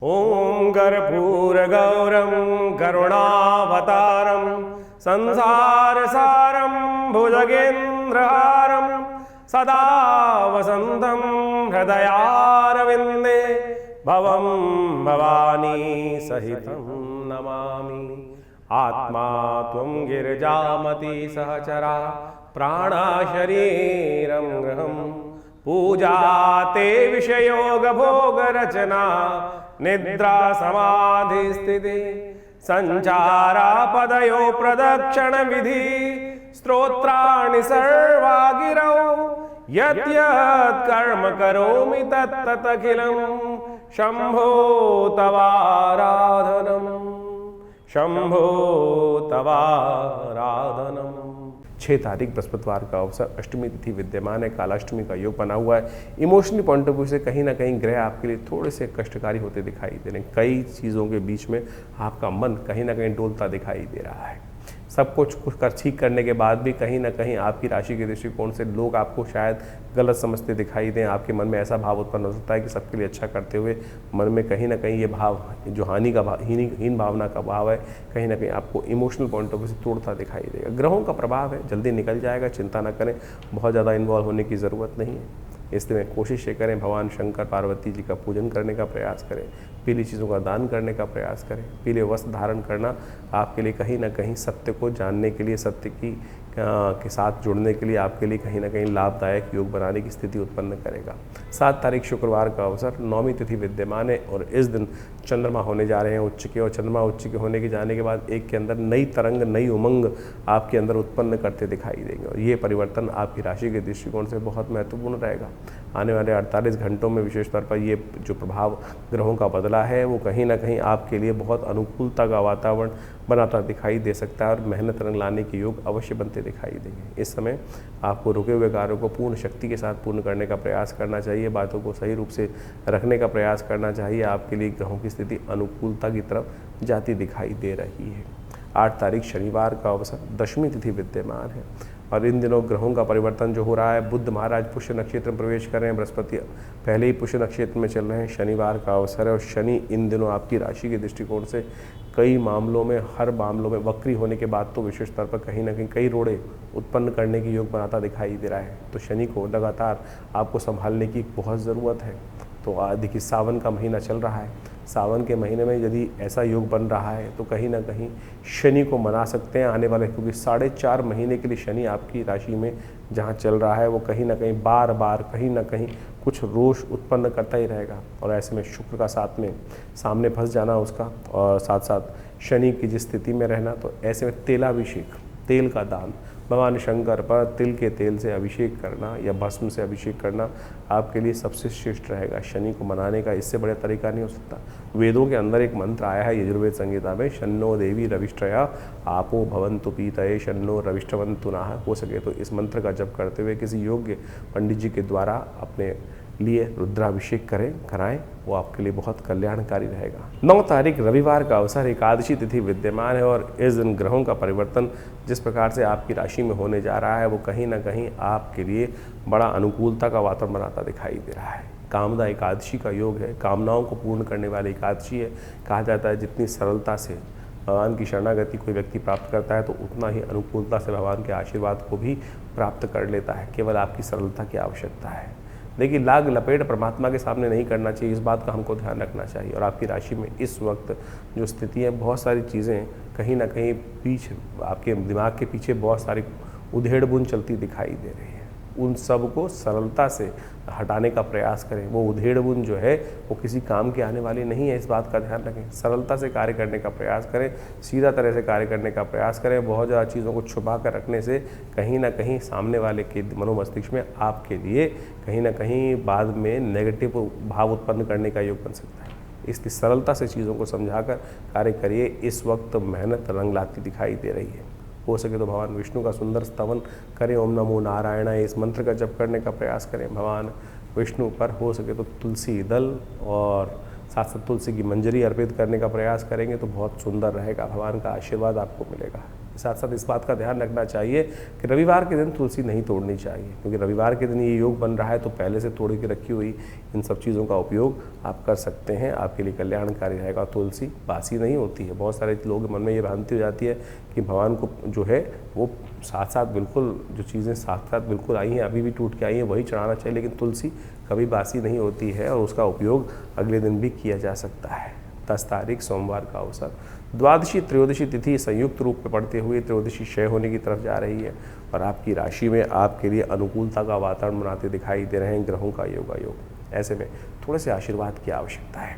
ओं कर्पूरगौरं करुणावतारं संसारसारं भुजगेन्द्रहारं सदा वसन्तं हृदयारविन्दे भवं भवानी सहितं नमामि। आत्मा त्वं गिरिजामति सहचरा प्राणा शरीरं गृहं पूजा ते विषयोग भोग रचना निद्रा समाधि स्थिति संचारा पदयो प्रदक्षिण विधि स्तोत्राणि सर्वा गिरौ यत् यत् कर्म करोमि तत् तत् अखिलं शंभो तवाराधनम् शंभो तवाराधनम्। 6 तारीख बृहस्पतिवार का अवसर, अष्टमी तिथि विद्यमान है, कालाष्टमी का योग बना हुआ है। इमोशनली पॉइंट ऑफ व्यू से कहीं ना कहीं ग्रह आपके लिए थोड़े से कष्टकारी होते दिखाई दे रहे हैं। कई चीज़ों के बीच में आपका मन कहीं ना कहीं डोलता दिखाई दे रहा है। सब कुछ कर ठीक करने के बाद भी कहीं ना कहीं आपकी राशि के दृष्टिकोण से लोग आपको शायद गलत समझते दिखाई दें। आपके मन में ऐसा भाव उत्पन्न हो सकता है कि सबके लिए अच्छा करते हुए मन में कहीं ना कहीं ये भाव, जो हानि का भाव, हीन भावना का भाव है, कहीं ना कहीं आपको इमोशनल पॉइंट ऑफ व्यू से तोड़ता दिखाई देगा। ग्रहों का प्रभाव है, जल्दी निकल जाएगा, चिंता ना करें, बहुत ज़्यादा इन्वॉल्व होने की ज़रूरत नहीं है। इसलिए कोशिश ये करें, भगवान शंकर पार्वती जी का पूजन करने का प्रयास करें, पीली चीज़ों का दान करने का प्रयास करें। पीले वस्त्र धारण करना आपके लिए कहीं ना कहीं सत्य को जानने के लिए, सत्य के साथ जुड़ने के लिए आपके लिए कहीं ना कहीं लाभदायक योग बनाने की स्थिति उत्पन्न करेगा। 7 तारीख शुक्रवार का अवसर, 9वीं तिथि विद्यमान है और इस दिन चंद्रमा होने जा रहे हैं उच्च के, और चंद्रमा उच्च के होने के जाने के बाद एक के अंदर नई तरंग, नई उमंग आपके अंदर उत्पन्न करते दिखाई देंगे और ये परिवर्तन आपकी राशि के दृष्टिकोण से बहुत महत्वपूर्ण रहेगा। आने वाले 48 घंटों में विशेष तौर पर ये जो प्रभाव ग्रहों का बदला है वो कहीं ना कहीं आपके लिए बहुत अनुकूलता का वातावरण बनाता दिखाई दे सकता है और मेहनत रंग लाने के योग अवश्य बनते दिखाई देंगे। इस समय आपको रुके हुए कार्यों को पूर्ण शक्ति के साथ पूर्ण करने का प्रयास करना चाहिए, बातों को सही रूप से रखने का प्रयास करना चाहिए। आपके लिए ग्रहों की स्थिति अनुकूलता की तरफ जाती दिखाई दे रही है। 8 तारीख शनिवार का अवसर, 10वीं तिथि विद्यमान है और इन दिनों ग्रहों का परिवर्तन जो हो रहा है, बुध महाराज पुष्य नक्षत्र में प्रवेश कर रहे हैं, बृहस्पति पहले ही पुष्य नक्षत्र में चल रहे हैं, शनिवार का अवसर है और शनि इन दिनों आपकी राशि के दृष्टिकोण से कई मामलों में, हर मामलों में वक्री होने के बाद तो विशेष तौर पर कहीं ना कहीं कई रोड़े उत्पन्न करने की योग बनाता दिखाई दे रहा है। तो शनि को लगातार आपको संभालने की बहुत ज़रूरत है। तो देखिए, सावन का महीना चल रहा है, सावन के महीने में यदि ऐसा योग बन रहा है तो कहीं ना कहीं शनि को मना सकते हैं आने वाले, क्योंकि 4.5 महीने के लिए शनि आपकी राशि में जहाँ चल रहा है वो कहीं ना कहीं बार बार कहीं ना कहीं कुछ रोष उत्पन्न करता ही रहेगा। और ऐसे में शुक्र का साथ में सामने फंस जाना उसका, और साथ साथ शनि की जिस स्थिति में रहना, तो ऐसे में तेलाभिषेक, तेल का दान, भगवान शंकर पर तिल के तेल से अभिषेक करना या भस्म से अभिषेक करना आपके लिए सबसे श्रेष्ठ रहेगा। शनि को मनाने का इससे बड़ा तरीका नहीं हो सकता। वेदों के अंदर एक मंत्र आया है यजुर्वेद संहिता में, शन्नो देवी रविष्ट्रया आपो भवन्तु पीतये शन्नो रविष्ट्रवन्तु नः। हो सके तो इस मंत्र का जप करते हुए किसी योग्य पंडित जी के द्वारा अपने लिए रुद्राभिषेक कराएं, वो आपके लिए बहुत कल्याणकारी रहेगा। 9 तारीख रविवार का अवसर, एकादशी तिथि विद्यमान है और इस दिन ग्रहों का परिवर्तन जिस प्रकार से आपकी राशि में होने जा रहा है वो कहीं ना कहीं आपके लिए बड़ा अनुकूलता का वातावरण बनाता दिखाई दे रहा है। कामदा एकादशी का योग है, कामनाओं को पूर्ण करने वाली एकादशी है। कहा जाता है जितनी सरलता से भगवान की शरणागति कोई व्यक्ति प्राप्त करता है तो उतना ही अनुकूलता से भगवान के आशीर्वाद को भी प्राप्त कर लेता है। केवल आपकी सरलता की आवश्यकता है। देखिए, लाग लपेट परमात्मा के सामने नहीं करना चाहिए, इस बात का हमको ध्यान रखना चाहिए। और आपकी राशि में इस वक्त जो स्थिति है, बहुत सारी चीज़ें कहीं ना कहीं पीछे, आपके दिमाग के पीछे बहुत सारी उधेड़ बुन चलती दिखाई दे रही है। उन सब को सरलता से हटाने का प्रयास करें। वो उधेड़ बुन जो है वो किसी काम के आने वाली नहीं है, इस बात का ध्यान रखें। सरलता से कार्य करने का प्रयास करें, सीधा तरह से कार्य करने का प्रयास करें। बहुत ज़्यादा चीज़ों को छुपा कर रखने से कहीं ना कहीं सामने वाले के मनोमस्तिष्क में आपके लिए कहीं ना कहीं बाद में नेगेटिव भाव उत्पन्न करने का योग बन सकता है। इसलिए सरलता से चीज़ों को समझाकर कार्य करिए। इस वक्त मेहनत रंग लाती दिखाई दे रही है। हो सके तो भगवान विष्णु का सुंदर स्तवन करें, ओम नमो नारायण, इस मंत्र का जप करने का प्रयास करें। भगवान विष्णु पर हो सके तो तुलसी दल और साथ साथ तुलसी की मंजरी अर्पित करने का प्रयास करेंगे तो बहुत सुंदर रहेगा, भगवान का आशीर्वाद आपको मिलेगा। साथ साथ इस बात का ध्यान रखना चाहिए कि रविवार के दिन तुलसी नहीं तोड़नी चाहिए, क्योंकि रविवार के दिन ये योग बन रहा है तो पहले से तोड़ के रखी हुई इन सब चीज़ों का उपयोग आप कर सकते हैं, आपके लिए कल्याणकारी रहेगा। तुलसी बासी नहीं होती है। बहुत सारे लोगों के मन में ये भ्रांति हो जाती है कि भगवान को जो है वो साथ साथ बिल्कुल जो चीज़ें साथ साथ बिल्कुल आई हैं, अभी भी टूट के आई हैं, वही चढ़ाना चाहिए, लेकिन तुलसी कभी बासी नहीं होती है और उसका उपयोग अगले दिन भी किया जा सकता है। 10 तारीख सोमवार का अवसर, द्वादशी त्रयोदशी तिथि संयुक्त रूप में पड़ते हुए त्रयोदशी क्षय होने की तरफ जा रही है और आपकी राशि में आपके लिए अनुकूलता का वातावरण बनाते दिखाई दे रहे हैं ग्रहों का योग। ऐसे में थोड़े से आशीर्वाद की आवश्यकता है।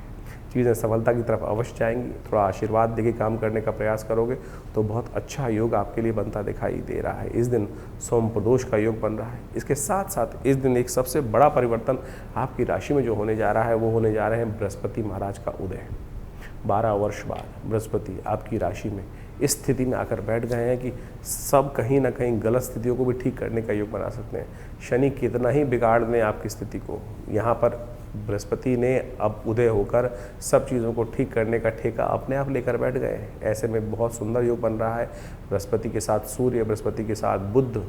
चीज़ें सफलता की तरफ अवश्य जाएंगी। थोड़ा आशीर्वाद देके काम करने का प्रयास करोगे तो बहुत अच्छा योग आपके लिए बनता दिखाई दे रहा है। इस दिन सोम प्रदोष का योग बन रहा है। इसके साथ साथ इस दिन एक सबसे बड़ा परिवर्तन आपकी राशि में जो होने जा रहा है वो होने जा रहे हैं बृहस्पति महाराज का उदय। 12 वर्ष बाद बृहस्पति आपकी राशि में इस स्थिति में आकर बैठ गए हैं कि सब कहीं ना कहीं गलत स्थितियों को भी ठीक करने का योग बना सकते हैं। शनि कितना ही बिगाड़ दें आपकी स्थिति को, यहाँ पर बृहस्पति ने अब उदय होकर सब चीज़ों को ठीक करने का ठेका अपने आप लेकर बैठ गए हैं। ऐसे में बहुत सुंदर योग बन रहा है। बृहस्पति के साथ सूर्य, बृहस्पति के साथ बुध,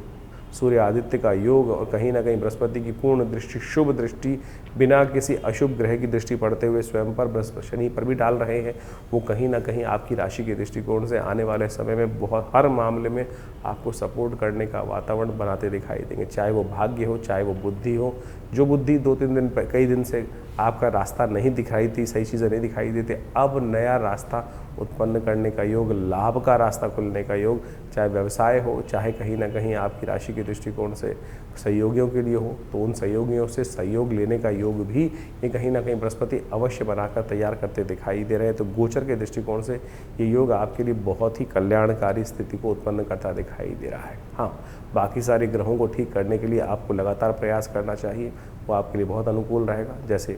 सूर्य आदित्य का योग और कहीं ना कहीं बृहस्पति की पूर्ण दृष्टि, शुभ दृष्टि, बिना किसी अशुभ ग्रह की दृष्टि पड़ते हुए स्वयं पर बृहस्पति शनि पर भी डाल रहे हैं। वो कहीं ना कहीं आपकी राशि के दृष्टिकोण से आने वाले समय में बहुत हर मामले में आपको सपोर्ट करने का वातावरण बनाते दिखाई देंगे। चाहे वो भाग्य हो, चाहे वो बुद्धि हो। जो बुद्धि 2-3 दिन कई दिन से आपका रास्ता नहीं दिखाई थी, सही चीज़ें नहीं दिखाई देती, अब नया रास्ता उत्पन्न करने का योग, लाभ का रास्ता खुलने का योग, चाहे व्यवसाय हो, चाहे कहीं ना कहीं आपकी राशि के दृष्टिकोण से सहयोगियों के लिए हो, तो उन सहयोगियों से सहयोग लेने का योग भी ये कहीं ना कहीं बृहस्पति अवश्य बनाकर तैयार करते दिखाई दे रहे हैं। तो गोचर के दृष्टिकोण से ये योग आपके लिए बहुत ही कल्याणकारी स्थिति को उत्पन्न करता दिखाई दे रहा है। हाँ, बाकी सारे ग्रहों को ठीक करने के लिए आपको लगातार प्रयास करना चाहिए, वो आपके लिए बहुत अनुकूल रहेगा। जैसे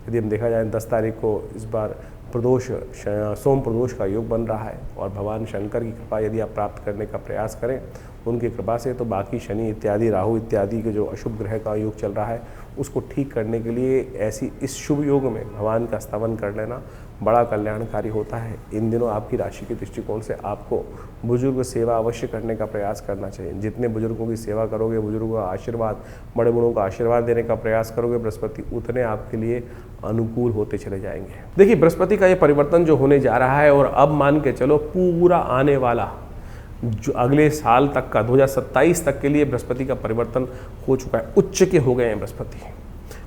यदि हम देखा जाए 10 तारीख को इस बार सोम प्रदोष का योग बन रहा है और भगवान शंकर की कृपा यदि आप प्राप्त करने का प्रयास करें उनकी कृपा से, तो बाकी शनि इत्यादि, राहु इत्यादि के जो अशुभ ग्रह का योग चल रहा है उसको ठीक करने के लिए ऐसी इस शुभ योग में भगवान का स्तवन कर लेना बड़ा कल्याणकारी होता है। इन दिनों आपकी राशि के दृष्टिकोण से आपको बुजुर्ग सेवा अवश्य करने का प्रयास करना चाहिए। जितने बुजुर्गों की सेवा करोगे, बुजुर्गों का आशीर्वाद, बड़े बूढ़ों का आशीर्वाद देने का प्रयास करोगे, बृहस्पति उतने आपके लिए अनुकूल होते चले जाएंगे। देखिए, बृहस्पति का ये परिवर्तन जो होने जा रहा है और अब मान के चलो पूरा आने वाला जो अगले साल तक का 2027 तक के लिए बृहस्पति का परिवर्तन हो चुका है। उच्च के हो गए हैं बृहस्पति।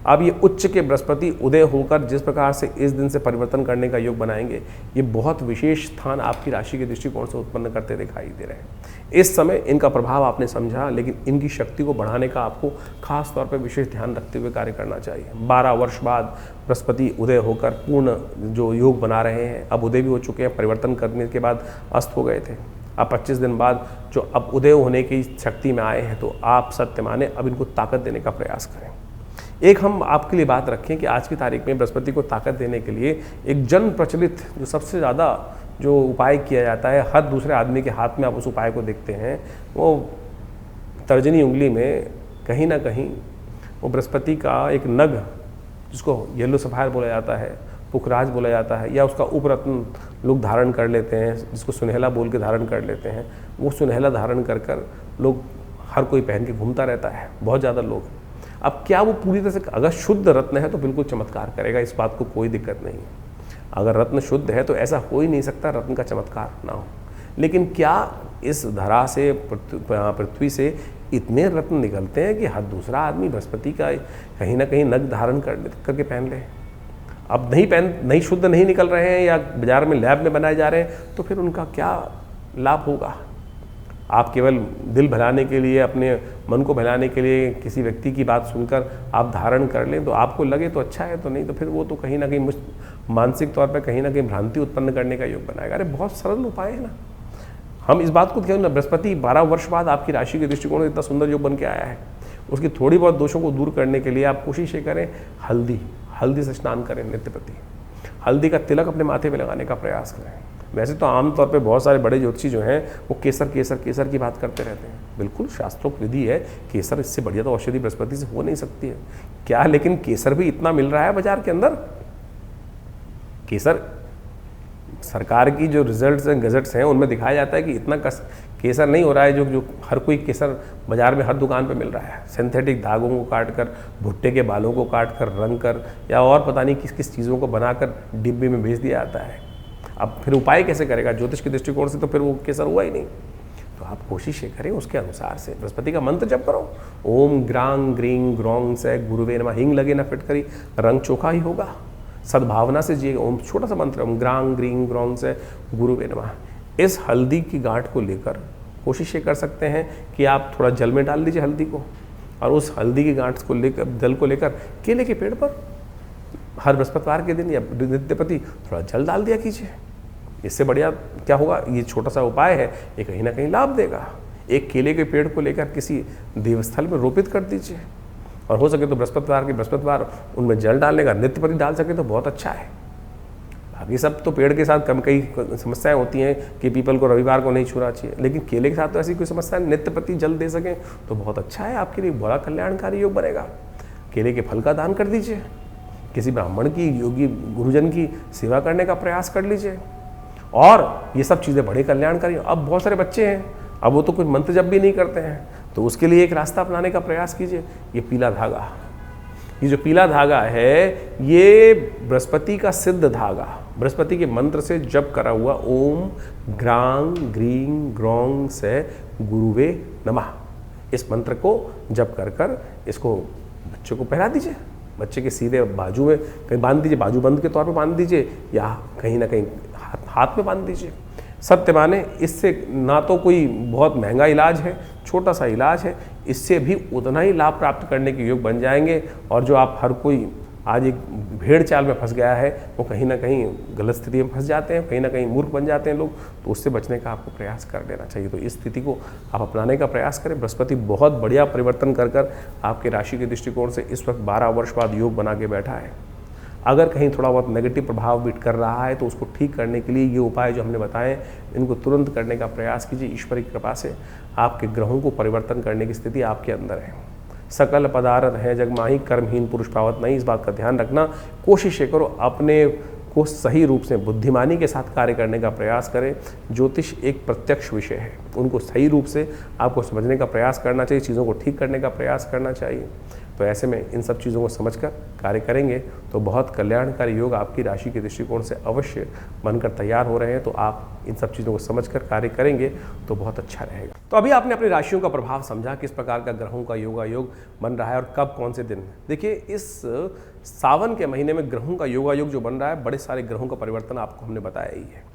अब ये उच्च के बृहस्पति उदय होकर जिस प्रकार से इस दिन से परिवर्तन करने का योग बनाएंगे, ये बहुत विशेष स्थान आपकी राशि के दृष्टिकोण से उत्पन्न करते दिखाई दे रहे हैं। इस समय इनका प्रभाव आपने समझा, लेकिन इनकी शक्ति को बढ़ाने का आपको खास तौर पर विशेष ध्यान रखते हुए कार्य करना चाहिए। 12 वर्ष बाद बृहस्पति उदय होकर पूर्ण जो योग बना रहे हैं, अब उदय भी हो चुके हैं, परिवर्तन करने के बाद अस्त हो गए थे। अब 25 दिन बाद जो अब उदय होने की शक्ति में आए हैं, तो आप सत्य माने अब इनको ताकत देने का प्रयास करें। एक हम आपके लिए बात रखें कि आज की तारीख में बृहस्पति को ताकत देने के लिए एक जन प्रचलित जो सबसे ज़्यादा जो उपाय किया जाता है, हर दूसरे आदमी के हाथ में आप उस उपाय को देखते हैं, वो तर्जनी उंगली में कहीं ना कहीं वो बृहस्पति का एक नग, जिसको येलो सफायर बोला जाता है, पुखराज बोला जाता है, या उसका उपरत्न लोग धारण कर लेते हैं, जिसको सुनहला बोल के धारण कर लेते हैं। वो सुनहला धारण कर कर लोग हर कोई पहन के घूमता रहता है, बहुत ज़्यादा लोग। अब क्या वो पूरी तरह से, अगर शुद्ध रत्न है तो बिल्कुल चमत्कार करेगा, इस बात को कोई दिक्कत नहीं है। अगर रत्न शुद्ध है तो ऐसा हो ही नहीं सकता रत्न का चमत्कार ना हो। लेकिन क्या इस धरा से, पृथ्वी से इतने रत्न निकलते हैं कि हर दूसरा आदमी बृहस्पति का कहीं ना कहीं नग धारण करके पहन ले? अब नहीं शुद्ध नहीं निकल रहे हैं या बाजार में लैब में बनाए जा रहे हैं, तो फिर उनका क्या लाभ होगा? आप केवल दिल बहलाने के लिए, अपने मन को बहलाने के लिए किसी व्यक्ति की बात सुनकर आप धारण कर लें, तो आपको लगे तो अच्छा है, तो नहीं तो फिर वो तो कहीं ना कहीं मानसिक तौर पर कहीं ना कहीं भ्रांति उत्पन्न करने का योग बनाएगा। अरे बहुत सरल उपाय है ना। हम इस बात को क्यों ना, बृहस्पति 12 वर्ष बाद आपकी राशि के दृष्टिकोण से इतना सुंदर योग बन के आया है, उसकी थोड़ी बहुत दोषों को दूर करने के लिए आप कोशिश ये करें, हल्दी से स्नान करें नित्य प्रति। हल्दी का तिलक अपने माथे पे लगाने का प्रयास करें। वैसे तो आमतौर पे बहुत सारे बड़े ज्योतिषी जो हैं वो केसर की बात करते रहते हैं। बिल्कुल शास्त्रोक्त विधि है, केसर इससे बढ़िया तो औषधि बृहस्पति से हो नहीं सकती है क्या? लेकिन केसर भी इतना मिल रहा है बाजार के अंदर। केसर सरकार की जो रिजल्ट्स हैं, गजट्स हैं, उनमें दिखाया जाता है कि इतना केसर नहीं हो रहा है जो हर कोई केसर बाजार में हर दुकान पे मिल रहा है। सिंथेटिक धागों को काट कर, भुट्टे के बालों को काट कर, रंग कर, या और पता नहीं किस किस चीज़ों को बनाकर डिब्बे में भेज दिया जाता है। अब फिर उपाय कैसे करेगा? ज्योतिष के दृष्टिकोण से तो फिर वो केसर हुआ ही नहीं। तो आप कोशिश ये करें उसके अनुसार से, बृहस्पति का मंत्र जप करो, ओम ग्रांग ग्रीं ग्रौंग से गुरुवे नमः। हिंग लगे ना फिटकरी, रंग चोखा ही होगा। सद्भावना से जिए। ओम छोटा सा मंत्र, ओम ग्रांग ग्रीं ग्रौंग से गुरुवे नमः। इस हल्दी की गांठ को लेकर कोशिश ये कर सकते हैं कि आप थोड़ा जल में डाल दीजिए हल्दी को, और उस हल्दी की गांठ को लेकर, जल को लेकर केले के पेड़ पर हर बृहस्पतिवार के दिन या नित्यपति थोड़ा जल डाल दिया कीजिए। इससे बढ़िया क्या होगा? ये छोटा सा उपाय है, ये कहीं ना कहीं लाभ देगा। एक केले के पेड़ को लेकर किसी देवस्थल में रोपित कर दीजिए, और हो सके तो बृहस्पतिवार उनमें जल डालने का, नित्यपति डाल सके तो बहुत अच्छा है। बाकी सब तो पेड़ के साथ कई समस्याएं होती हैं कि पीपल को रविवार को नहीं छूना चाहिए, लेकिन केले के साथ तो ऐसी कोई समस्या नहीं। नित्यपति जल दे सकें तो बहुत अच्छा है, आपके लिए बड़ा कल्याणकारी योग बनेगा। केले के फल का दान कर दीजिए, किसी ब्राह्मण की, योगी गुरुजन की सेवा करने का प्रयास कर लीजिए, और ये सब चीज़ें बड़े कल्याणकारी। अब बहुत सारे बच्चे हैं, अब वो तो कुछ मंत्र जप भी नहीं करते हैं, तो उसके लिए एक रास्ता अपनाने का प्रयास कीजिए। ये पीला धागा, ये जो पीला धागा है, ये बृहस्पति का सिद्ध धागा, बृहस्पति के मंत्र से जप करा हुआ ओम ग्रांग ग्रीं ग्रौंग से गुरुवे नमः, इस मंत्र को जप कर कर इसको बच्चों को पहना दीजिए। बच्चे के सीधे बाजू में कहीं बांध दीजिए, बाजू बंद के तौर पे बांध दीजिए, या कहीं ना कहीं हाथ में बांध दीजिए। सत्य माने, इससे ना तो कोई बहुत महंगा इलाज है, छोटा सा इलाज है, इससे भी उतना ही लाभ प्राप्त करने के योग बन जाएंगे। और जो आप हर कोई आज एक भेड़ चाल में फंस गया है, वो कहीं ना कहीं गलत स्थिति में फंस जाते हैं, कहीं ना कहीं मूर्ख बन जाते हैं लोग, तो उससे बचने का आपको प्रयास कर लेना चाहिए। तो इस स्थिति को आप अपनाने का प्रयास करें। बृहस्पति बहुत बढ़िया परिवर्तन कर कर आपके राशि के दृष्टिकोण से इस वक्त 12 वर्ष बाद योग बना के बैठा है। अगर कहीं थोड़ा बहुत नेगेटिव प्रभाव भी कर रहा है तो उसको ठीक करने के लिए ये उपाय जो हमने बताए, इनको तुरंत करने का प्रयास कीजिए। ईश्वर की कृपा से आपके ग्रहों को परिवर्तन करने की स्थिति आपके अंदर है। सकल पदार्थ है जग माही, कर्महीन पुरुष पावत नहीं। इस बात का ध्यान रखना। कोशिश करो अपने को सही रूप से बुद्धिमानी के साथ कार्य करने का प्रयास करें। ज्योतिष एक प्रत्यक्ष विषय है, उनको सही रूप से आपको समझने का प्रयास करना चाहिए, चीज़ों को ठीक करने का प्रयास करना चाहिए। तो ऐसे में इन सब चीज़ों को समझकर कार्य करेंगे तो बहुत कल्याणकारी योग आपकी राशि के दृष्टिकोण से अवश्य बनकर तैयार हो रहे हैं। तो आप इन सब चीज़ों को समझकर कार्य करेंगे तो बहुत अच्छा रहेगा। तो अभी आपने अपनी राशियों का प्रभाव समझा, किस प्रकार का ग्रहों का योगायोग बन रहा है और कब कौन से दिन। देखिए, इस सावन के महीने में ग्रहों का योगायोग जो बन रहा है, बड़े सारे ग्रहों का परिवर्तन आपको हमने बताया ही है।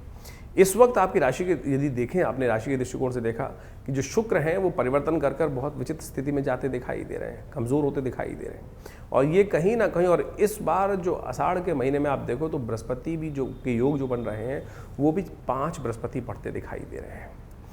इस वक्त आपकी राशि के यदि देखें, आपने राशि के दृष्टिकोण से देखा कि जो शुक्र हैं वो परिवर्तन कर कर बहुत विचित्र स्थिति में जाते दिखाई दे रहे हैं, कमज़ोर होते दिखाई दे रहे हैं। और ये कहीं ना कहीं, और इस बार जो आषाढ़ के महीने में आप देखो तो बृहस्पति भी जो के योग जो बन रहे हैं वो भी 5 बृहस्पति पढ़ते दिखाई दे रहे हैं।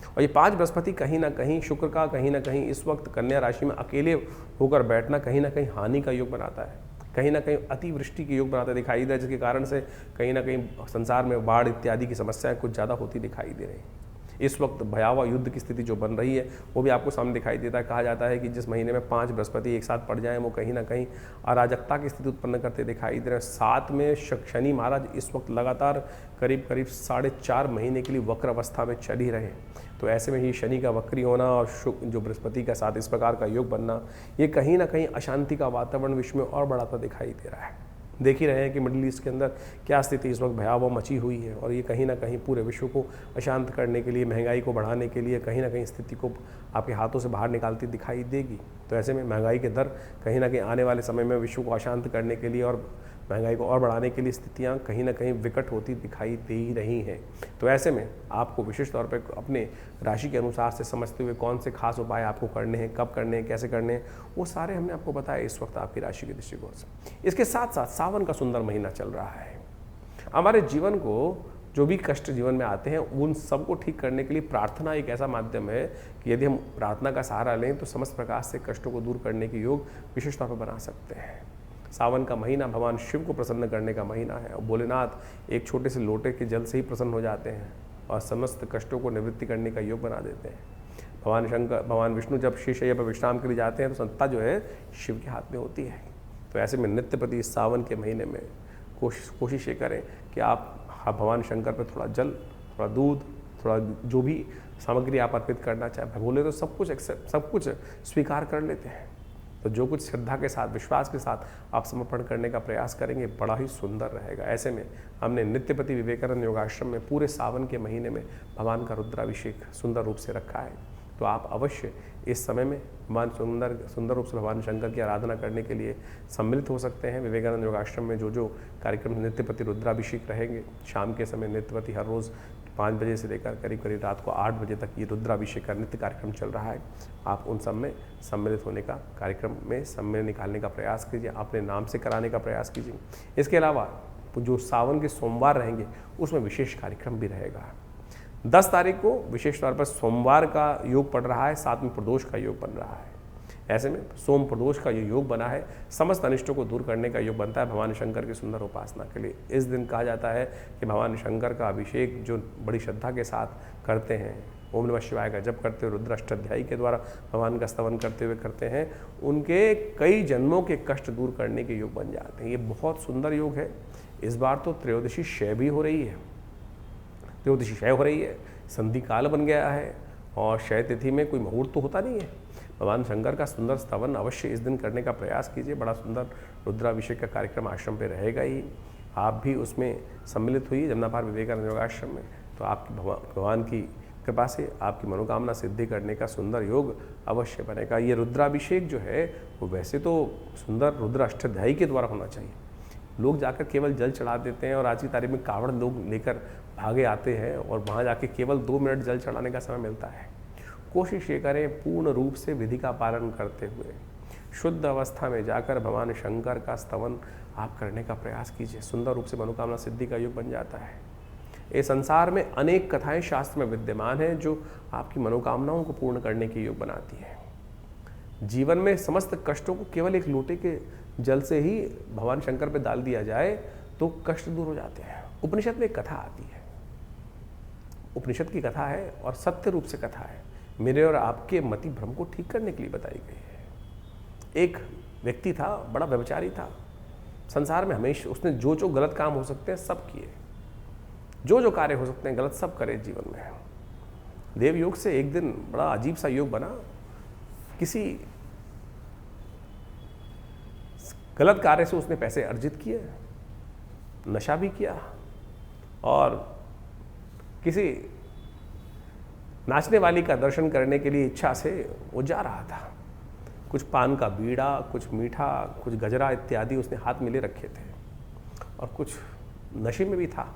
और ये 5 बृहस्पति कहीं ना कहीं शुक्र का, कहीं ना कहीं इस वक्त कन्या राशि में अकेले होकर बैठना कहीं ना कहीं हानि का योग बनाता है, कहीं ना कहीं अतिवृष्टि के योग बनाते दिखाई दे, जिसके कारण से कहीं ना कहीं संसार में बाढ़ इत्यादि की समस्याएं कुछ ज़्यादा होती दिखाई दे रही हैं। इस वक्त भयावह युद्ध की स्थिति जो बन रही है वो भी आपको सामने दिखाई देता है। कहा जाता है कि जिस महीने में 5 बृहस्पति एक साथ पड़ जाएं वो कहीं ना कहीं अराजकता की स्थिति उत्पन्न करते दिखाई दे रहे हैं। साथ में शनि महाराज इस वक्त लगातार करीब 4.5 महीने के लिए वक्र अवस्था में चल ही रहे। तो ऐसे में ही शनि का वक्री होना और जो बृहस्पति का साथ इस प्रकार का योग बनना, ये कहीं ना कहीं अशांति का वातावरण विश्व में और बढ़ाता दिखाई दे रहा है। देख ही रहे हैं कि मिडिल ईस्ट के अंदर क्या स्थिति इस वक्त भयावह मची हुई है, और ये कहीं ना कहीं पूरे विश्व को अशांत करने के लिए, महंगाई को बढ़ाने के लिए कहीं ना कहीं स्थिति को आपके हाथों से बाहर निकालती दिखाई देगी। तो ऐसे में महंगाई के दर कहीं ना कहीं आने वाले समय में विश्व को अशांत करने के लिए और महंगाई को और बढ़ाने के लिए स्थितियां कहीं ना कहीं विकट होती दिखाई दे ही रही हैं। तो ऐसे में आपको विशेष तौर पर अपने राशि के अनुसार से समझते हुए कौन से खास उपाय आपको करने हैं, कब करने हैं, कैसे करने हैं, वो सारे हमने आपको बताया इस वक्त आपकी राशि के दृष्टिकोण से। इसके साथ साथ सावन का सुंदर महीना चल रहा है। हमारे जीवन को जो भी कष्ट जीवन में आते हैं उन सबको ठीक करने के लिए प्रार्थना एक ऐसा माध्यम है कि यदि हम प्रार्थना का सहारा लें तो समस्त प्रकार से कष्टों को दूर करने के योग विशेष तौर पर बना सकते हैं। सावन का महीना भगवान शिव को प्रसन्न करने का महीना है, और भोलेनाथ एक छोटे से लोटे के जल से ही प्रसन्न हो जाते हैं और समस्त कष्टों को निवृत्ति करने का योग बना देते हैं। भगवान विष्णु जब शेषशय्या पर विश्राम के लिए जाते हैं तो संता जो है शिव के हाथ में होती है। तो ऐसे में नित्य प्रति इस सावन के महीने में कोशिश ये करें कि आप आप भगवान शंकर पर थोड़ा जल, थोड़ा दूध, थोड़ा जो भी सामग्री आप अर्पित करना चाहे, बोले तो सब कुछ एक्सेप्ट, सब कुछ स्वीकार कर लेते हैं। तो जो कुछ श्रद्धा के साथ, विश्वास के साथ आप समर्पण करने का प्रयास करेंगे, बड़ा ही सुंदर रहेगा। ऐसे में हमने नित्यपति विवेकानंद योगाश्रम में पूरे सावन के महीने में भगवान का रुद्राभिषेक सुंदर रूप से रखा है। तो आप अवश्य इस समय में भगवान सुंदर रूप से भगवान शंकर की आराधना करने के लिए सम्मिलित हो सकते हैं। विवेकानंद योगाश्रम में जो कार्यक्रम नित्यपति रुद्राभिषेक रहेंगे, शाम के समय नित्यपति हर रोज़ 5 बजे से लेकर करीब करीब रात को 8 बजे तक ये रुद्राभिषेक का नित्य कार्यक्रम चल रहा है। आप उन सब में सम्मिलित होने का, कार्यक्रम में समय निकालने का प्रयास कीजिए, अपने नाम से कराने का प्रयास कीजिए। इसके अलावा जो सावन के सोमवार रहेंगे उसमें विशेष कार्यक्रम भी रहेगा। 10 तारीख को विशेष तौर पर सोमवार का योग पड़ रहा है, साथ में प्रदोष का योग बन रहा है। ऐसे में सोम प्रदोष का ये योग बना है, समस्त अनिष्टों को दूर करने का योग बनता है भगवान शंकर की सुंदर उपासना के लिए। इस दिन कहा जाता है कि भगवान शंकर का अभिषेक जो बड़ी श्रद्धा के साथ करते हैं, ओम नमः शिवाय का जप करते हुए, रुद्र अष्टाध्यायी के द्वारा भगवान का स्तवन करते हुए करते हैं, उनके कई जन्मों के कष्ट दूर करने के योग बन जाते हैं। ये बहुत सुंदर योग है। इस बार तो त्रयोदशी क्षय भी हो रही है, त्रयोदशी क्षय हो रही है, संधि काल बन गया है और क्षय तिथि में कोई मुहूर्त तो होता नहीं है। भगवान शंकर का सुंदर स्तवन अवश्य इस दिन करने का प्रयास कीजिए। बड़ा सुंदर रुद्राभिषेक का कार्यक्रम आश्रम पे रहेगा ही, आप भी उसमें सम्मिलित हुई जमुना पार विवेकानंद योगाश्रम में। तो आपकी भगवान की कृपा से आपकी मनोकामना सिद्धि करने का सुंदर योग अवश्य बनेगा। ये रुद्राभिषेक जो है वो वैसे तो सुंदर रुद्र अष्टाध्यायी के द्वारा होना चाहिए। लोग जाकर केवल जल चढ़ा देते हैं और आज की तारीख में कावड़ लोग लेकर भागे आते हैं और वहाँ जाके केवल 2 मिनट जल चढ़ाने का समय मिलता है। कोशिश ये करें पूर्ण रूप से विधि का पालन करते हुए शुद्ध अवस्था में जाकर भगवान शंकर का स्तवन आप करने का प्रयास कीजिए। सुंदर रूप से मनोकामना सिद्धि का योग बन जाता है। इस संसार में अनेक कथाएं शास्त्र में विद्यमान हैं जो आपकी मनोकामनाओं को पूर्ण करने के योग बनाती है। जीवन में समस्त कष्टों को केवल एक लोटे के जल से ही भगवान शंकर पे डाल दिया जाए तो कष्ट दूर हो जाते हैं। उपनिषद में एक कथा आती है, उपनिषद की कथा है और सत्य रूप से कथा है, मेरे और आपके मति भ्रम को ठीक करने के लिए बताई गई है। एक व्यक्ति था, बड़ा व्यभिचारी था, संसार में हमेशा उसने जो गलत काम हो सकते हैं सब किए, जो कार्य हो सकते हैं गलत सब करे जीवन में। देव योग से एक दिन बड़ा अजीब सा योग बना, किसी गलत कार्य से उसने पैसे अर्जित किए, नशा भी किया और किसी नाचने वाली का दर्शन करने के लिए इच्छा से वो जा रहा था। कुछ पान का बीड़ा, कुछ मीठा, कुछ गजरा इत्यादि उसने हाथ में ले रखे थे और कुछ नशे में भी था।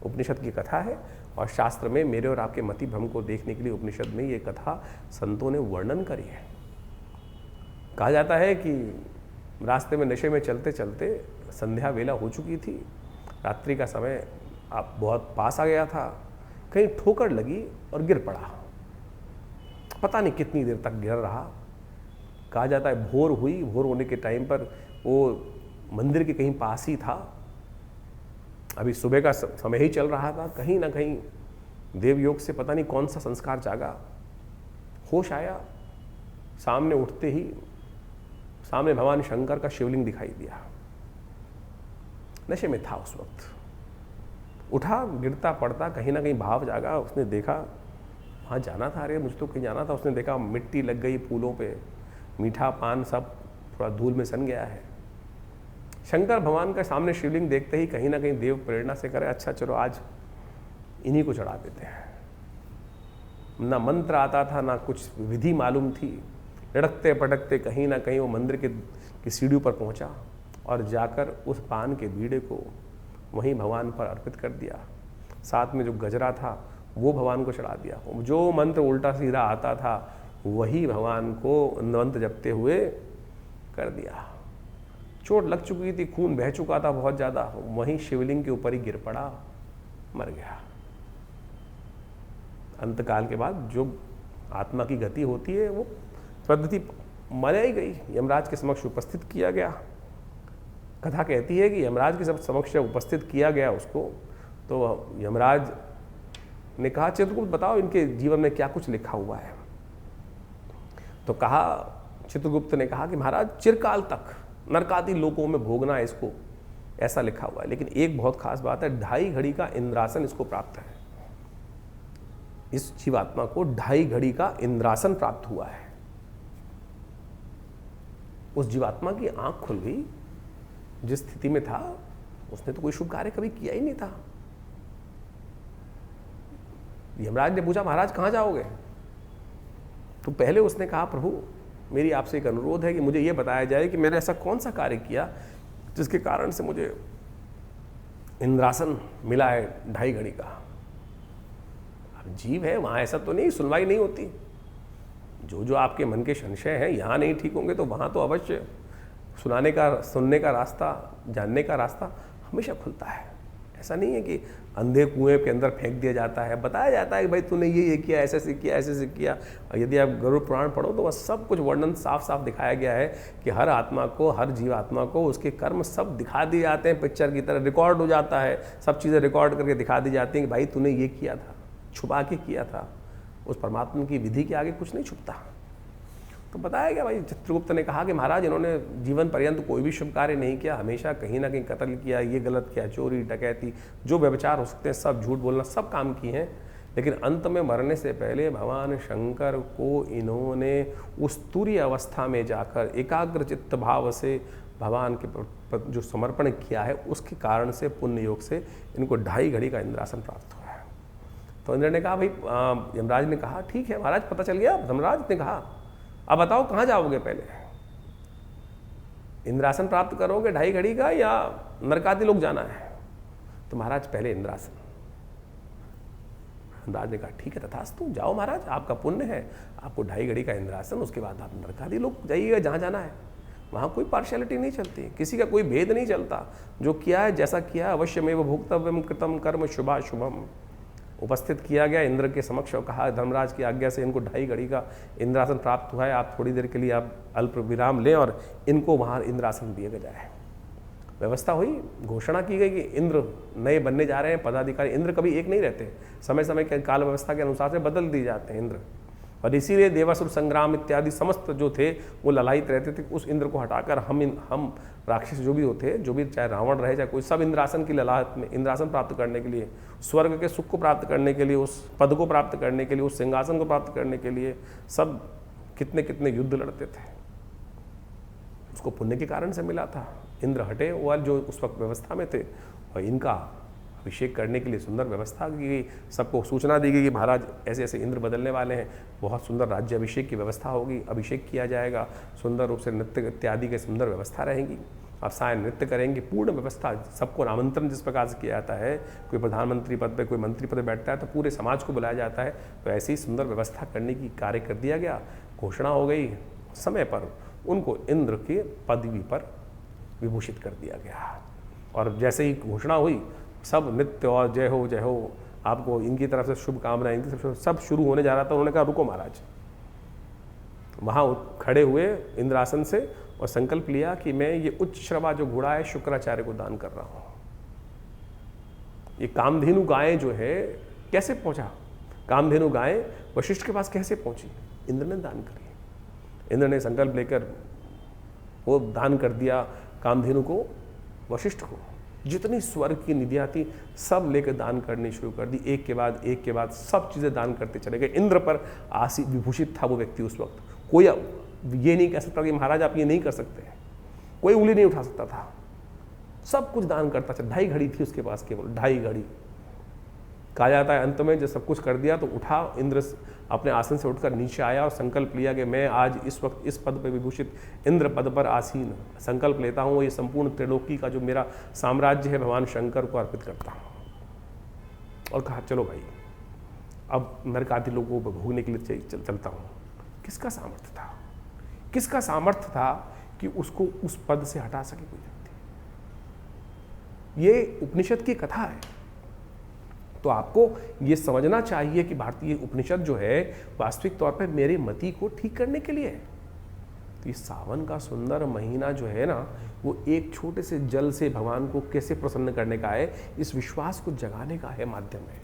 उपनिषद की कथा है और शास्त्र में मेरे और आपके मति भ्रम को देखने के लिए उपनिषद में ये कथा संतों ने वर्णन करी है। कहा जाता है कि रास्ते में नशे में चलते चलते संध्या वेला हो चुकी थी, रात्रि का समय आप बहुत पास आ गया था, कहीं ठोकर लगी और गिर पड़ा। पता नहीं कितनी देर तक गिर रहा। कहा जाता है भोर हुई, भोर होने के टाइम पर वो मंदिर के कहीं पास ही था, अभी सुबह का समय ही चल रहा था। कहीं ना कहीं देव योग से पता नहीं कौन सा संस्कार जागा, होश आया, सामने उठते ही सामने भगवान शंकर का शिवलिंग दिखाई दिया। नशे में था उस वक्त, उठा, गिरता पड़ता कहीं ना कहीं भाव जागा। उसने देखा वहाँ जाना था, अरे मुझे तो कहीं जाना था। उसने देखा मिट्टी लग गई फूलों पे, मीठा पान सब थोड़ा धूल में सन गया है। शंकर भगवान का सामने शिवलिंग देखते ही कहीं ना कहीं देव प्रेरणा से करे, अच्छा चलो आज इन्हीं को चढ़ा देते हैं। ना मंत्र आता था, ना कुछ विधि मालूम थी। लड़कते पटकते कहीं ना कहीं वो मंदिर की सीढ़ियों पर पहुंचा और जाकर उस पान के बीड़े को वहीं भगवान पर अर्पित कर दिया। साथ में जो गजरा था वो भगवान को चढ़ा दिया। जो मंत्र उल्टा सीधा आता था वही भगवान को मंत्र जपते हुए कर दिया। चोट लग चुकी थी, खून बह चुका था बहुत ज़्यादा, वहीं शिवलिंग के ऊपर ही गिर पड़ा, मर गया। अंतकाल के बाद जो आत्मा की गति होती है वो पद्धति मनाई गई, यमराज के समक्ष उपस्थित किया गया। कथा कहती है कि यमराज के समक्ष उपस्थित किया गया उसको, तो यमराज ने कहा चित्रगुप्त बताओ इनके जीवन में क्या कुछ लिखा हुआ है। तो कहा, चित्रगुप्त ने कहा कि महाराज चिरकाल तक नरकादि लोकों में भोगना है इसको, ऐसा लिखा हुआ है। लेकिन एक बहुत खास बात है, 2.5 घड़ी का इंद्रासन इसको प्राप्त है। इस जीवात्मा को 2.5 घड़ी का इंद्रासन प्राप्त हुआ है। उस जीवात्मा की आंख खुल गई, जिस स्थिति में था उसने तो कोई शुभ कार्य कभी किया ही नहीं था। यमराज ने पूछा, महाराज कहाँ जाओगे? तो पहले उसने कहा, प्रभु मेरी आपसे एक अनुरोध है कि मुझे यह बताया जाए कि मैंने ऐसा कौन सा कार्य किया जिसके कारण से मुझे इंद्रासन मिला है 2.5 घड़ी का। अब जीव है, वहाँ ऐसा तो नहीं, सुनवाई नहीं होती। जो जो आपके मन के संशय हैं यहाँ नहीं ठीक होंगे तो वहाँ तो अवश्य सुनने का रास्ता, जानने का रास्ता हमेशा खुलता है। ऐसा नहीं है कि अंधे कुएं के अंदर फेंक दिया जाता है, बताया जाता है कि भाई तूने ये किया, ऐसे से किया, ऐसे से किया। और यदि आप गरुड़ पुराण पढ़ो तो वह सब कुछ वर्णन साफ साफ दिखाया गया है कि हर आत्मा को, हर जीवात्मा को उसके कर्म सब दिखा दिए जाते हैं, पिक्चर की तरह रिकॉर्ड हो जाता है। सब चीज़ें रिकॉर्ड करके दिखा दी जाती हैं कि भाई तूने ये किया था, छुपा के किया था। उस परमात्मा की विधि के आगे कुछ नहीं छुपता। तो बताया गया, भाई चित्रगुप्त ने कहा कि महाराज इन्होंने जीवन पर्यंत कोई भी शुभ कार्य नहीं किया, हमेशा कहीं ना कहीं कत्ल किया, ये गलत किया, चोरी डकैती, जो व्यभिचार हो सकते हैं सब, झूठ बोलना, सब काम किए हैं। लेकिन अंत में मरने से पहले भगवान शंकर को इन्होंने उस तुरीय अवस्था में जाकर एकाग्र चित्त भाव से भगवान के जो समर्पण किया है, उसके कारण से, पुण्य योग से इनको 2.5 घड़ी का इंद्रासन प्राप्त हुआ है। तो इंद्र ने कहा, भाई यमराज ने कहा ठीक है महाराज, पता चल गया। धर्मराज ने कहा, अब बताओ कहाँ जाओगे? पहले इंद्रासन प्राप्त करोगे 2.5 घड़ी का या नरकादि लोक जाना है? तो महाराज पहले इंद्रासन। धर्मराज ने कहा ठीक है तथास्तु, जाओ महाराज, आपका पुण्य है, आपको 2.5 घड़ी का इंद्रासन, उसके बाद आप नरकादि लोक जाइएगा जहाँ जाना है। वहाँ कोई पार्शियलिटी नहीं चलती, किसी का कोई भेद नहीं चलता। जो किया है, जैसा किया, अवश्यमेव भोक्तव्यम कृतम कर्म शुभाशुभम। उपस्थित किया गया इंद्र के समक्ष और कहा धर्मराज की आज्ञा से इनको 2.5 घड़ी का इंद्रासन प्राप्त हुआ है, आप थोड़ी देर के लिए आप अल्प विराम लें और इनको वहाँ इंद्रासन दिया जाए। व्यवस्था हुई, घोषणा की गई कि इंद्र नए बनने जा रहे हैं पदाधिकारी। इंद्र कभी एक नहीं रहते, समय समय के काल व्यवस्था के अनुसार से बदल दिए जाते हैं इंद्र। और इसीलिए देवासुर संग्राम इत्यादि समस्त जो थे वो ललायित रहते थे। उस इंद्र को हटाकर हम राक्षस जो भी होते, जो भी, चाहे रावण रहे चाहे कोई, सब इंद्रासन की ललाहट में, इंद्रासन प्राप्त करने के लिए, स्वर्ग के सुख को प्राप्त करने के लिए, उस पद को प्राप्त करने के लिए, उस सिंहासन को प्राप्त करने के लिए सब कितने कितने युद्ध लड़ते थे। उसको पुण्य के कारण से मिला था। इंद्र हटे और जो उस वक्त व्यवस्था में थे, और इनका अभिषेक करने के लिए सुंदर व्यवस्था की गई। सबको सूचना दी गई कि महाराज ऐसे ऐसे इंद्र बदलने वाले हैं, बहुत सुंदर राज्य अभिषेक की व्यवस्था होगी, अभिषेक किया जाएगा, सुंदर रूप से नृत्य इत्यादि की सुंदर व्यवस्था रहेगी। आप साय नृत्य करेंगे, पूर्ण व्यवस्था, सबको आमंत्रण जिस प्रकार से किया जाता है, कोई प्रधानमंत्री पद पे, कोई मंत्री पद पे बैठता है तो पूरे समाज को बुलाया जाता है, तो ऐसी सुंदर व्यवस्था करने की कार्य कर दिया गया। घोषणा हो गई, समय पर उनको इंद्र के पदवी पर विभूषित कर दिया गया। और जैसे ही घोषणा हुई, सब नृत्य और जय हो आपको, इनकी तरफ से शुभकामनाएं, इनकी तरफ से सब शुरू होने जा रहा था। उन्होंने कहा रुको महाराज। वहाँ खड़े हुए इंद्रासन से और संकल्प लिया कि मैं ये उच्च श्रवा जो घोड़ा है शुक्राचार्य को दान कर रहा हूँ। ये कामधेनु गायें जो है कैसे पहुँचा, कामधेनु गायें वशिष्ठ के पास कैसे पहुँची? इंद्र ने दान करी। इंद्र ने संकल्प लेकर वो दान कर दिया कामधेनु को, वशिष्ठ को। जितनी स्वर्ग की निधियाँ थी सब लेकर दान करनी शुरू कर दी, एक के बाद सब चीज़ें दान करते चले गए। इंद्र पर आसी विभूषित था वो व्यक्ति उस वक्त। कोई ये नहीं कह सकता कि महाराज आप ये नहीं कर सकते, कोई उंगली नहीं उठा सकता था, सब कुछ दान करता था। 2.5 घड़ी थी उसके पास, केवल 2.5 घड़ी। कहा जाता है अंत में जब सब कुछ कर दिया तो उठा इंद्र, अपने आसन से उठकर नीचे आया और संकल्प लिया कि मैं आज इस वक्त इस पद पर विभूषित इंद्र पद पर आसीन संकल्प लेता हूँ, ये संपूर्ण त्रिलोकी का जो मेरा साम्राज्य है भगवान शंकर को अर्पित करता हूँ। और कहा चलो भाई अब नरकादि लोगों को भोगने के लिए चलता हूँ। किसका सामर्थ्य था, किसका सामर्थ्य था कि उसको उस पद से हटा सके कोई व्यक्ति? ये उपनिषद की कथा है। तो आपको ये समझना चाहिए कि भारतीय उपनिषद जो है वास्तविक तौर पर मेरे मति को ठीक करने के लिए है। तो ये सावन का सुंदर महीना जो है ना, वो एक छोटे से जल से भगवान को कैसे प्रसन्न करने का है, इस विश्वास को जगाने का है, माध्यम है।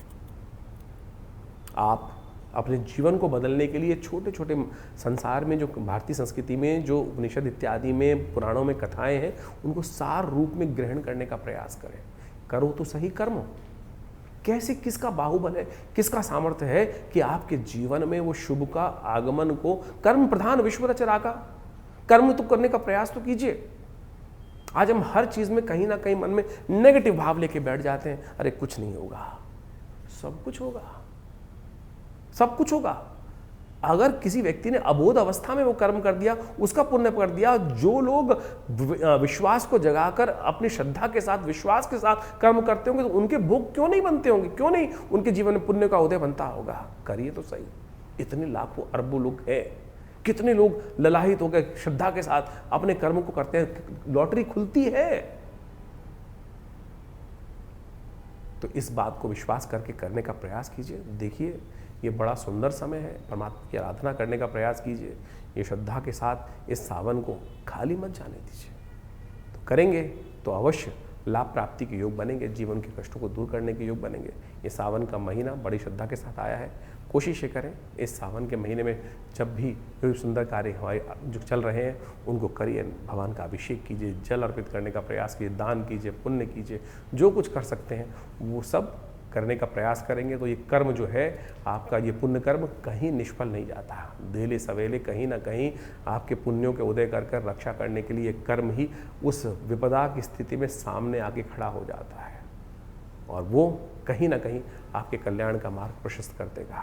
आप अपने जीवन को बदलने के लिए छोटे छोटे संसार में जो भारतीय संस्कृति में जो उपनिषद इत्यादि में पुराणों में कथाएं हैं उनको सार रूप में ग्रहण करने का प्रयास करें। करो तो सही कर्म। कैसे, किसका बाहुबल है, किसका सामर्थ्य है कि आपके जीवन में वो शुभ का आगमन को, कर्म प्रधान विश्व रचना का, कर्म तो करने का प्रयास तो कीजिए। आज हम हर चीज में कहीं ना कहीं मन में नेगेटिव भाव लेके बैठ जाते हैं, अरे कुछ नहीं होगा। सब कुछ होगा, सब कुछ होगा। अगर किसी व्यक्ति ने अबोध अवस्था में वो कर्म कर दिया, उसका पुण्य कर दिया। जो लोग विश्वास को जगाकर अपनी श्रद्धा के साथ, विश्वास के साथ कर्म करते होंगे तो उनके भोग क्यों नहीं बनते होंगे, क्यों नहीं उनके जीवन में पुण्य का उदय बनता होगा। करिए तो सही। इतने लाखों अरबों लोग हैं, कितने लोग ललाहित हो गए श्रद्धा के साथ अपने कर्म को करते हैं, लॉटरी खुलती है। तो इस बात को विश्वास करके करने का प्रयास कीजिए। देखिए ये बड़ा सुंदर समय है, परमात्मा की आराधना करने का प्रयास कीजिए। ये श्रद्धा के साथ इस सावन को खाली मत जाने दीजिए। तो करेंगे तो अवश्य लाभ प्राप्ति के योग बनेंगे, जीवन के कष्टों को दूर करने के योग बनेंगे। ये सावन का महीना बड़ी श्रद्धा के साथ आया है। कोशिश ये करें इस सावन के महीने में जब भी कोई सुंदर कार्य हमारे जो चल रहे हैं उनको करिए। भगवान का अभिषेक कीजिए, जल अर्पित करने का प्रयास कीजिए, दान कीजिए, पुण्य कीजिए, जो कुछ कर सकते हैं वो सब करने का प्रयास करेंगे तो ये कर्म जो है आपका, ये पुण्य कर्म कहीं निष्फल नहीं जाता। देले सवेले कहीं ना कहीं आपके पुण्यों के उदय कर कर रक्षा करने के लिए कर्म ही उस विपदा की स्थिति में सामने आके खड़ा हो जाता है और वो कहीं ना कहीं आपके कल्याण का मार्ग प्रशस्त कर देगा।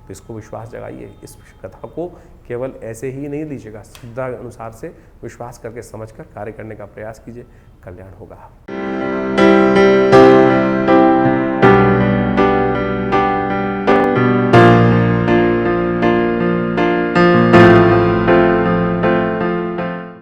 तो इसको विश्वास जगाइए। इस कथा को केवल ऐसे ही नहीं लीजिएगा, श्रद्धा अनुसार से विश्वास करके समझकर कार्य करने का प्रयास कीजिए, कल्याण होगा।